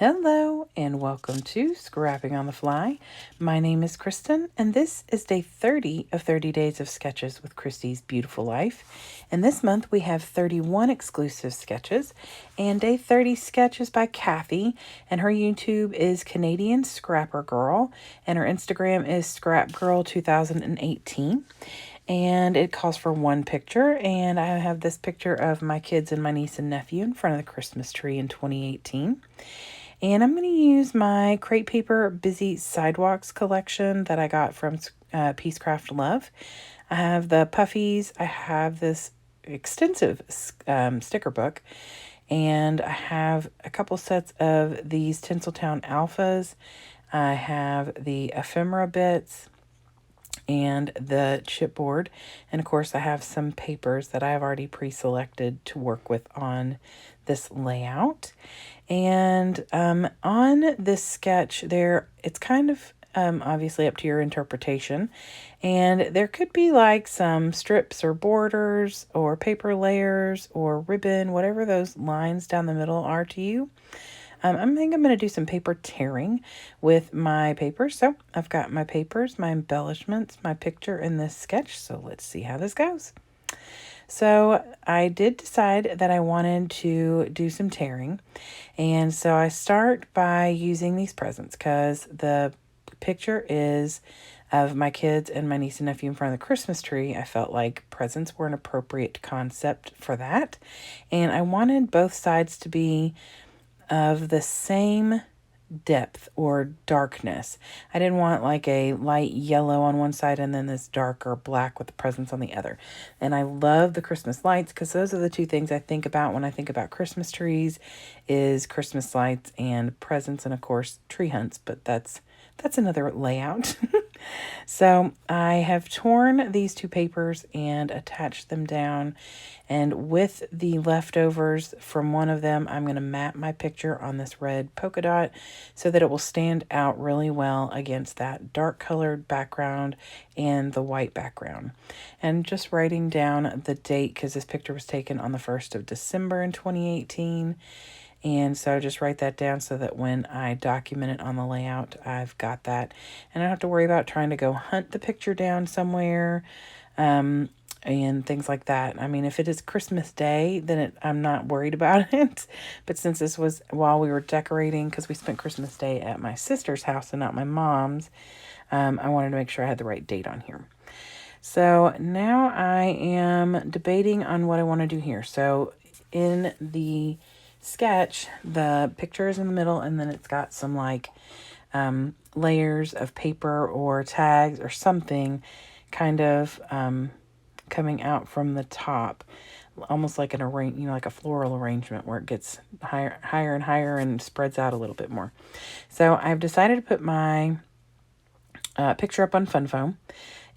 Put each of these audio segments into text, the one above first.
Hello and welcome to Scrapping on the Fly. My name is Kristen and this is day 30 of 30 Days of Sketches with Kristy's Beautiful Life. And this month we have 31 exclusive sketches and day 30 sketches by Kathy, and her YouTube is Canadian Scrapper Girl and her Instagram is scrapgirl2018. And it calls for one picture, and I have this picture of my kids and my niece and nephew in front of the Christmas tree in 2018. And I'm going to use my Crate Paper Busy Sidewalks collection that I got from Peacecraft Love. I have the puffies. I have this extensive sticker book. And I have a couple sets of these Tinseltown Alphas. I have the ephemera bits and the chipboard. And of course, I have some papers that I have already pre-selected to work with on this layout. And on this sketch there, it's kind of obviously up to your interpretation. And there could be like some strips or borders or paper layers or ribbon, whatever those lines down the middle are to you. I think I'm going to do some paper tearing with my papers. So I've got my papers, my embellishments, my picture in this sketch. So let's see how this goes. So I did decide that I wanted to do some tearing. And so I start by using these presents because the picture is of my kids and my niece and nephew in front of the Christmas tree. I felt like presents were an appropriate concept for that. And I wanted both sides to be of the same depth or darkness. I didn't want like a light yellow on one side and then this darker black with the presents on the other. And I love the Christmas lights because those are the two things I think about when I think about Christmas trees is Christmas lights and presents and of course tree hunts, but that's another layout. So I have torn these two papers and attached them down, and with the leftovers from one of them, I'm going to map my picture on this red polka dot so that it will stand out really well against that dark colored background and the white background. And just writing down the date because this picture was taken on the 1st of December in 2018. And so just write that down so that when I document it on the layout, I've got that. And I don't have to worry about trying to go hunt the picture down somewhere and things like that. I mean, if it is Christmas Day, then I'm not worried about it. But since this was while we were decorating, because we spent Christmas Day at my sister's house and not my mom's, I wanted to make sure I had the right date on here. So now I am debating on what I want to do here. So in the sketch, the picture is in the middle and then it's got some like layers of paper or tags or something kind of coming out from the top, almost like like a floral arrangement where it gets higher and higher and spreads out a little bit more. So I've decided to put my picture up on Fun Foam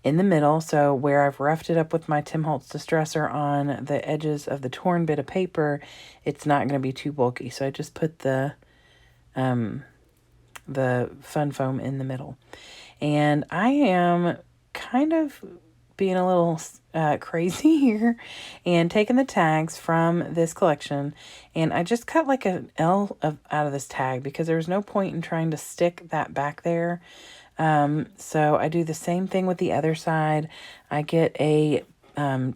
in the middle, so where I've roughed it up with my Tim Holtz Distressor on the edges of the torn bit of paper, it's not going to be too bulky. So I just put the Fun Foam in the middle. And I am kind of being a little crazy here and taking the tags from this collection, and I just cut like an L out of this tag because there's no point in trying to stick that back there. So I do the same thing with the other side. I get a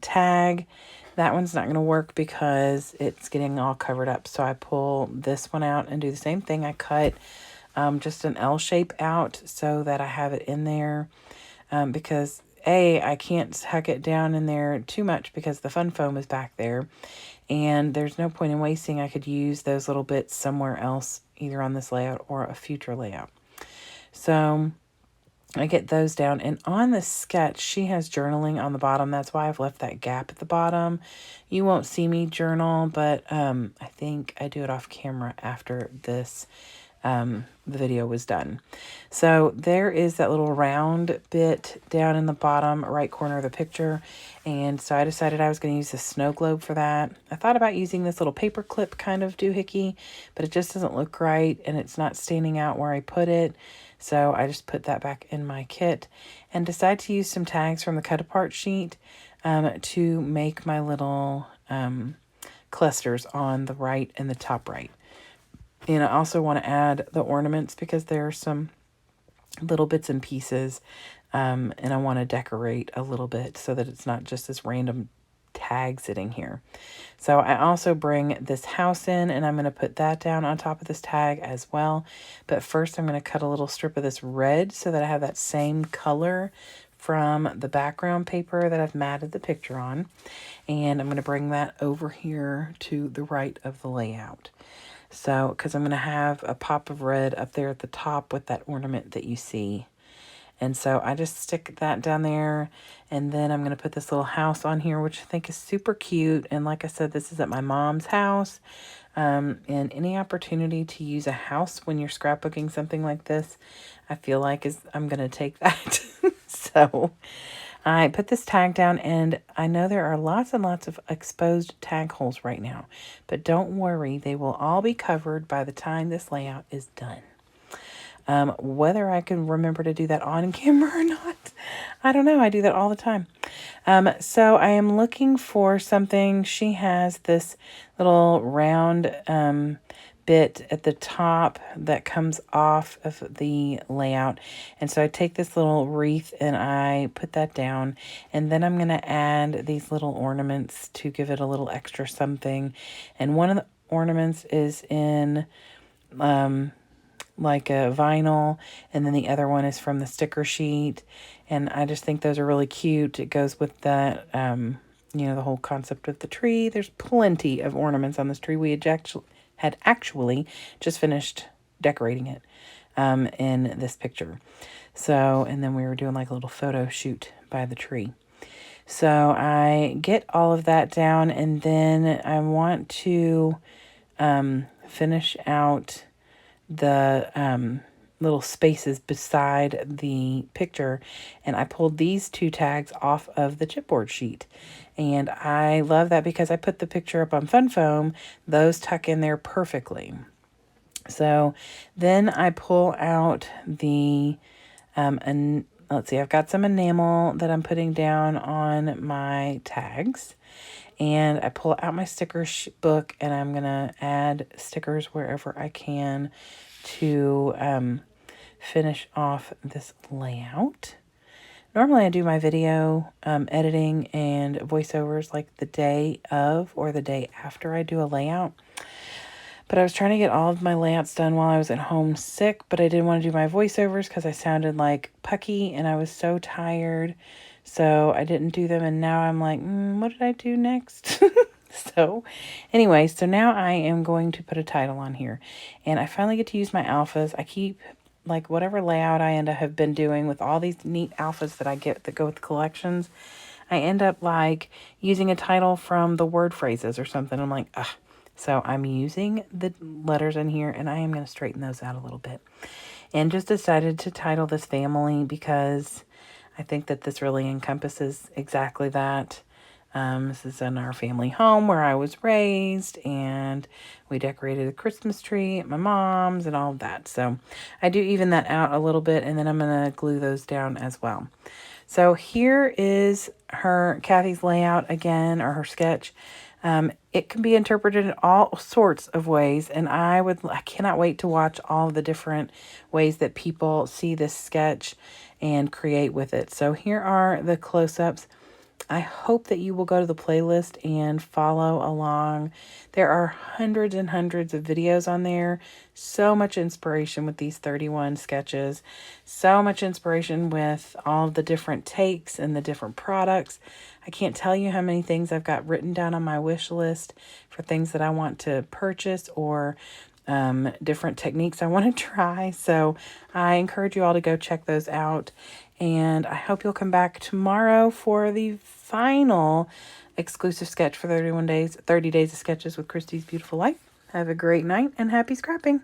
tag. That one's not going to work because it's getting all covered up. So I pull this one out and do the same thing. I cut just an L shape out so that I have it in there because I can't huck it down in there too much because the Fun Foam is back there. And there's no point in wasting. I could use those little bits somewhere else, either on this layout or a future layout. So I get those down, and on the sketch, she has journaling on the bottom. That's why I've left that gap at the bottom. You won't see me journal, but I think I do it off camera after this, the video was done. So there is that little round bit down in the bottom right corner of the picture, and so I decided I was going to use the snow globe for that. I thought about using this little paper clip kind of doohickey, but it just doesn't look right, and it's not standing out where I put it. So I just put that back in my kit and decided to use some tags from the cut apart sheet to make my little clusters on the right and the top right. And I also want to add the ornaments because there are some little bits and pieces, and I want to decorate a little bit so that it's not just this random tag sitting here. So I also bring this house in, and I'm going to put that down on top of this tag as well. But first I'm going to cut a little strip of this red so that I have that same color from the background paper that I've matted the picture on. And I'm going to bring that over here to the right of the layout. So, because I'm going to have a pop of red up there at the top with that ornament that you see. And so I just stick that down there, and then I'm going to put this little house on here, which I think is super cute. And like I said, this is at my mom's house. And any opportunity to use a house when you're scrapbooking something like this, I feel like I'm going to take that. So I put this tag down, and I know there are lots and lots of exposed tag holes right now, but don't worry, they will all be covered by the time this layout is done. Whether I can remember to do that on camera or not, I don't know. I do that all the time. So I am looking for something. She has this little round bit at the top that comes off of the layout. And so I take this little wreath and I put that down. And then I'm going to add these little ornaments to give it a little extra something. And one of the ornaments is in like a vinyl, and then the other one is from the sticker sheet, and I just think those are really cute. It goes with that, you know, the whole concept of the tree. There's plenty of ornaments on this tree. We had actually just finished decorating it in this picture. So, and then we were doing like a little photo shoot by the tree. So I get all of that down, and then I want to finish out the little spaces beside the picture, and I pulled these two tags off of the chipboard sheet. And I love that because I put the picture up on Fun Foam. Those tuck in there perfectly. So then I pull out the and let's see, I've got some enamel that I'm putting down on my tags. And I pull out my sticker book, and I'm going to add stickers wherever I can to finish off this layout. Normally I do my video editing and voiceovers like the day of or the day after I do a layout. But I was trying to get all of my layouts done while I was at home sick, but I didn't want to do my voiceovers because I sounded like Pucky and I was so tired. So I didn't do them, and now I'm like, what did I do next? So anyway, so now I am going to put a title on here, and I finally get to use my alphas. I keep like whatever layout I have been doing with all these neat alphas that I get that go with collections. I end up like using a title from the word phrases or something. I'm like, ugh. So I'm using the letters in here, and I am going to straighten those out a little bit. And just decided to title this family because I think that this really encompasses exactly that. This is in our family home where I was raised, and we decorated a Christmas tree at my mom's and all of that. So I do even that out a little bit, and then I'm going to glue those down as well. So here is Kathy's layout again, or her sketch. It can be interpreted in all sorts of ways, and I cannot wait to watch all the different ways that people see this sketch and create with it. So here are the close-ups. I hope that you will go to the playlist and follow along. There are hundreds and hundreds of videos on there. So much inspiration with these 31 sketches. So much inspiration with all of the different takes and the different products. I can't tell you how many things I've got written down on my wish list for things that I want to purchase or different techniques I want to try. So I encourage you all to go check those out. And I hope you'll come back tomorrow for the final exclusive sketch for 30 days of sketches with Christy's Beautiful Life. Have a great night and happy scrapping.